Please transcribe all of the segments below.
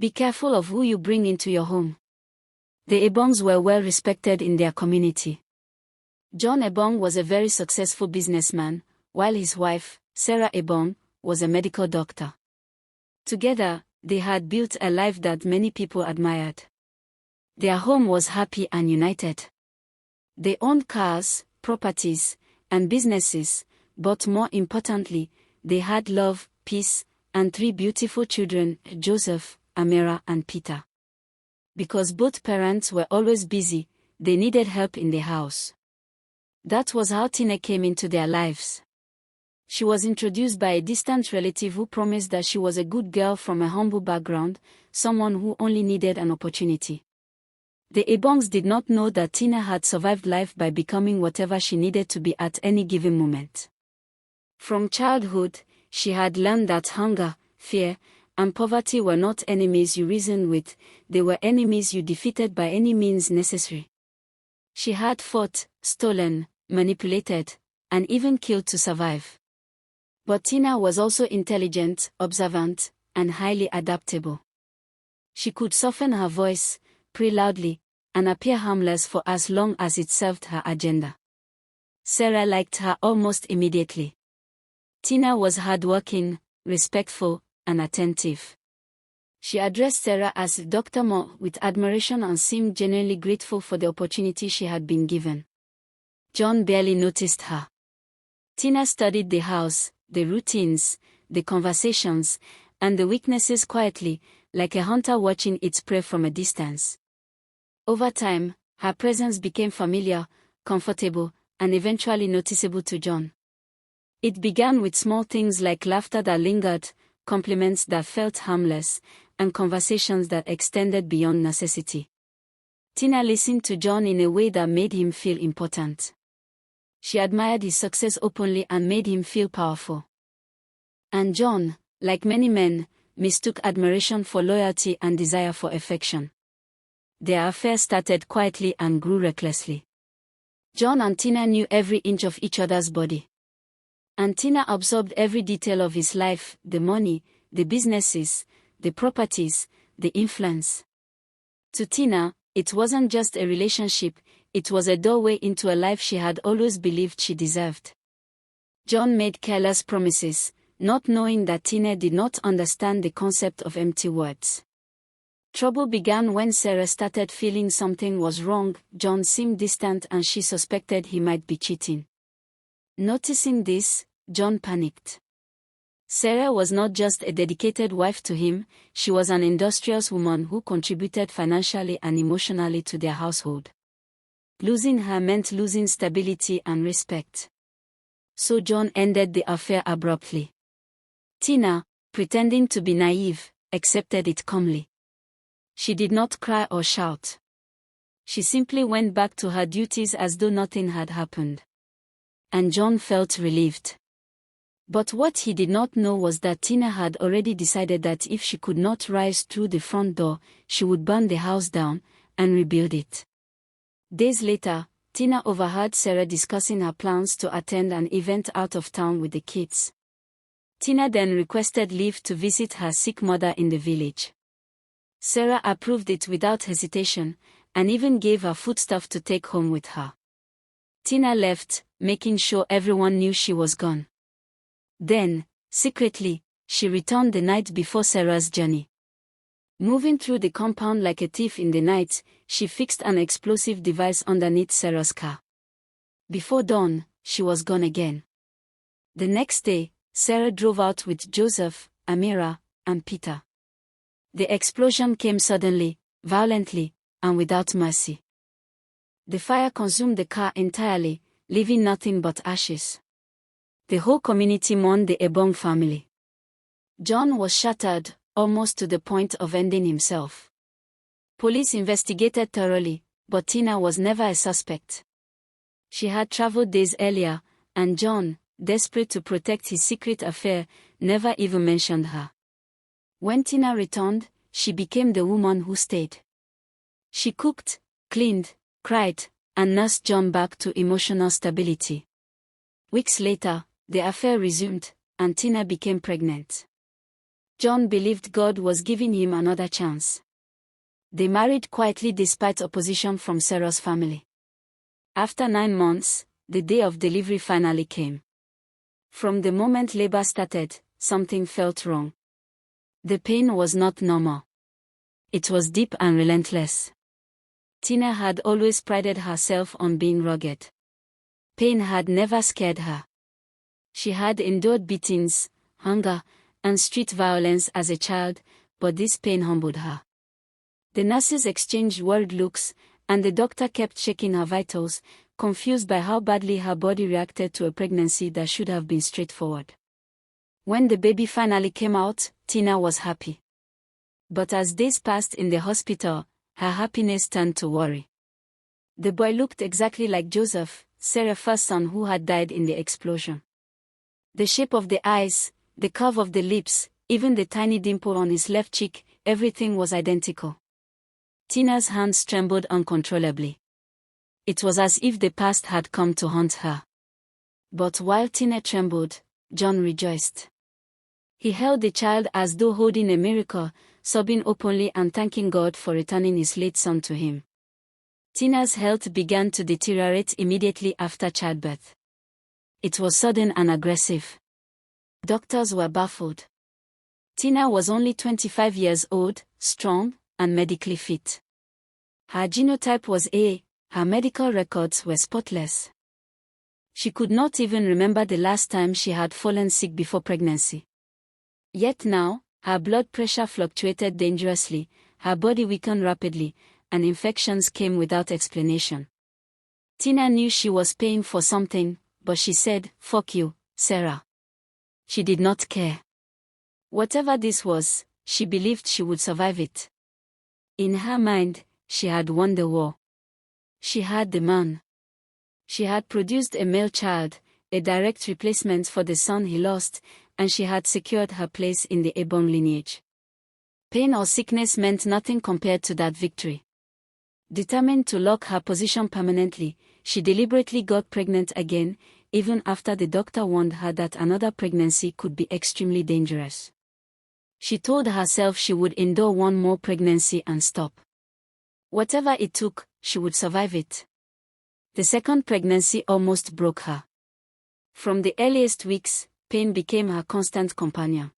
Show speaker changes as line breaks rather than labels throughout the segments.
Be careful of who you bring into your home. The Ibongs were well respected in their community. John Ibong was a very successful businessman, while his wife, Sarah Ibong, was a medical doctor. Together, they had built a life that many people admired. Their home was happy and united. They owned cars, properties, and businesses, but more importantly, they had love, peace, and 3 beautiful children, Joseph, Amira, and Peter. Because both parents were always busy, they needed help in the house. That was how Tina came into their lives. She was introduced by a distant relative who promised that she was a good girl from a humble background, someone who only needed an opportunity. The Ibongs did not know that Tina had survived life by becoming whatever she needed to be at any given moment. From childhood, she had learned that hunger, fear, and poverty were not enemies you reasoned with, they were enemies you defeated by any means necessary. She had fought, stolen, manipulated, and even killed to survive. But Tina was also intelligent, observant, and highly adaptable. She could soften her voice, pray loudly, and appear harmless for as long as it served her agenda. Sarah liked her almost immediately. Tina was hardworking, respectful, and attentive. She addressed Sarah as Dr. Mo with admiration and seemed genuinely grateful for the opportunity she had been given. John barely noticed her. Tina studied the house, the routines, the conversations, and the weaknesses quietly, like a hunter watching its prey from a distance. Over time, her presence became familiar, comfortable, and eventually noticeable to John. It began with small things like laughter that lingered, compliments that felt harmless, and conversations that extended beyond necessity. Tina listened to John in a way that made him feel important. She admired his success openly and made him feel powerful. And John, like many men, mistook admiration for loyalty and desire for affection. Their affair started quietly and grew recklessly. John and Tina knew every inch of each other's body. And Tina absorbed every detail of his life, the money, the businesses, the properties, the influence. To Tina, it wasn't just a relationship, it was a doorway into a life she had always believed she deserved. John made careless promises, not knowing that Tina did not understand the concept of empty words. Trouble began when Sarah started feeling something was wrong. John seemed distant and she suspected he might be cheating. Noticing this, John panicked. Sarah was not just a dedicated wife to him, she was an industrious woman who contributed financially and emotionally to their household. Losing her meant losing stability and respect. So John ended the affair abruptly. Tina, pretending to be naive, accepted it calmly. She did not cry or shout. She simply went back to her duties as though nothing had happened. And John felt relieved. But what he did not know was that Tina had already decided that if she could not rise through the front door, she would burn the house down and rebuild it. Days later, Tina overheard Sarah discussing her plans to attend an event out of town with the kids. Tina then requested leave to visit her sick mother in the village. Sarah approved it without hesitation, and even gave her foodstuff to take home with her. Tina left, making sure everyone knew she was gone. Then, secretly, she returned the night before Sarah's journey. Moving through the compound like a thief in the night, she fixed an explosive device underneath Sarah's car. Before dawn, she was gone again. The next day, Sarah drove out with Joseph, Amira, and Peter. The explosion came suddenly, violently, and without mercy. The fire consumed the car entirely, leaving nothing but ashes. The whole community mourned the Ibong family. John was shattered, almost to the point of ending himself. Police investigated thoroughly, but Tina was never a suspect. She had traveled days earlier, and John, desperate to protect his secret affair, never even mentioned her. When Tina returned, she became the woman who stayed. She cooked, cleaned, cried, and nursed John back to emotional stability. Weeks later, the affair resumed, and Tina became pregnant. John believed God was giving him another chance. They married quietly despite opposition from Sarah's family. After 9 months, the day of delivery finally came. From the moment labor started, something felt wrong. The pain was not normal. It was deep and relentless. Tina had always prided herself on being rugged. Pain had never scared her. She had endured beatings, hunger, and street violence as a child, but this pain humbled her. The nurses exchanged worried looks, and the doctor kept checking her vitals, confused by how badly her body reacted to a pregnancy that should have been straightforward. When the baby finally came out, Tina was happy. But as days passed in the hospital, her happiness turned to worry. The boy looked exactly like Joseph, Sarah's first son who had died in the explosion. The shape of the eyes, the curve of the lips, even the tiny dimple on his left cheek, everything was identical. Tina's hands trembled uncontrollably. It was as if the past had come to haunt her. But while Tina trembled, John rejoiced. He held the child as though holding a miracle, sobbing openly and thanking God for returning his late son to him. Tina's health began to deteriorate immediately after childbirth. It was sudden and aggressive. Doctors were baffled. Tina was only 25 years old, strong, and medically fit. Her genotype was A, her medical records were spotless. She could not even remember the last time she had fallen sick before pregnancy. Yet now, her blood pressure fluctuated dangerously, her body weakened rapidly, and infections came without explanation. Tina knew she was paying for something, but she said, "Fuck you, Sarah." She did not care. Whatever this was, she believed she would survive it. In her mind, she had won the war. She had the man. She had produced a male child, a direct replacement for the son he lost, and she had secured her place in the Ibong lineage. Pain or sickness meant nothing compared to that victory. Determined to lock her position permanently, she deliberately got pregnant again, even after the doctor warned her that another pregnancy could be extremely dangerous. She told herself she would endure one more pregnancy and stop. Whatever it took, she would survive it. The second pregnancy almost broke her. From the earliest weeks, pain became her constant companion.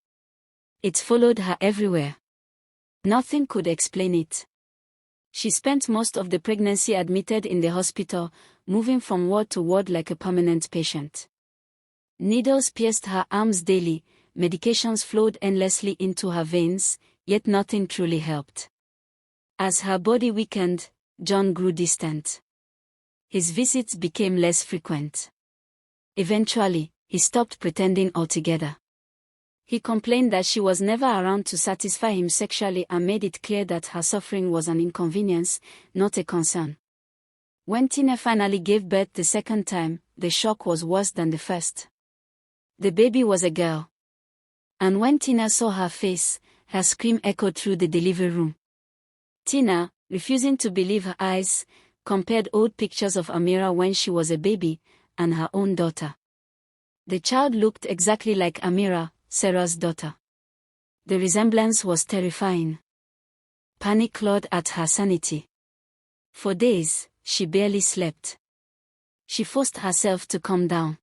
It followed her everywhere. Nothing could explain it. She spent most of the pregnancy admitted in the hospital, moving from ward to ward like a permanent patient. Needles pierced her arms daily, medications flowed endlessly into her veins, yet nothing truly helped. As her body weakened, John grew distant. His visits became less frequent. Eventually, he stopped pretending altogether. He complained that she was never around to satisfy him sexually and made it clear that her suffering was an inconvenience, not a concern. When Tina finally gave birth the second time, the shock was worse than the first. The baby was a girl. And when Tina saw her face, her scream echoed through the delivery room. Tina, refusing to believe her eyes, compared old pictures of Amira when she was a baby, and her own daughter. The child looked exactly like Amira, Sarah's daughter. The resemblance was terrifying. Panic clawed at her sanity. For days, she barely slept. She forced herself to calm down.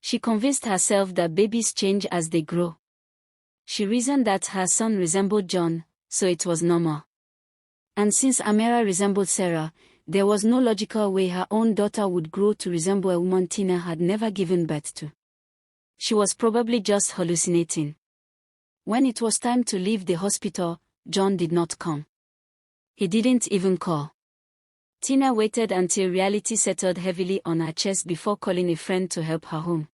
She convinced herself that babies change as they grow. She reasoned that her son resembled John, so it was normal. And since Amira resembled Sarah, there was no logical way her own daughter would grow to resemble a woman Tina had never given birth to. She was probably just hallucinating. When it was time to leave the hospital, John did not come. He didn't even call. Tina waited until reality settled heavily on her chest before calling a friend to help her home.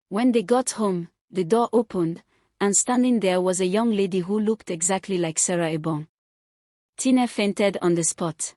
When they got home, the door opened, and standing there was a young lady who looked exactly like Sarah Ibong. Tina fainted on the spot.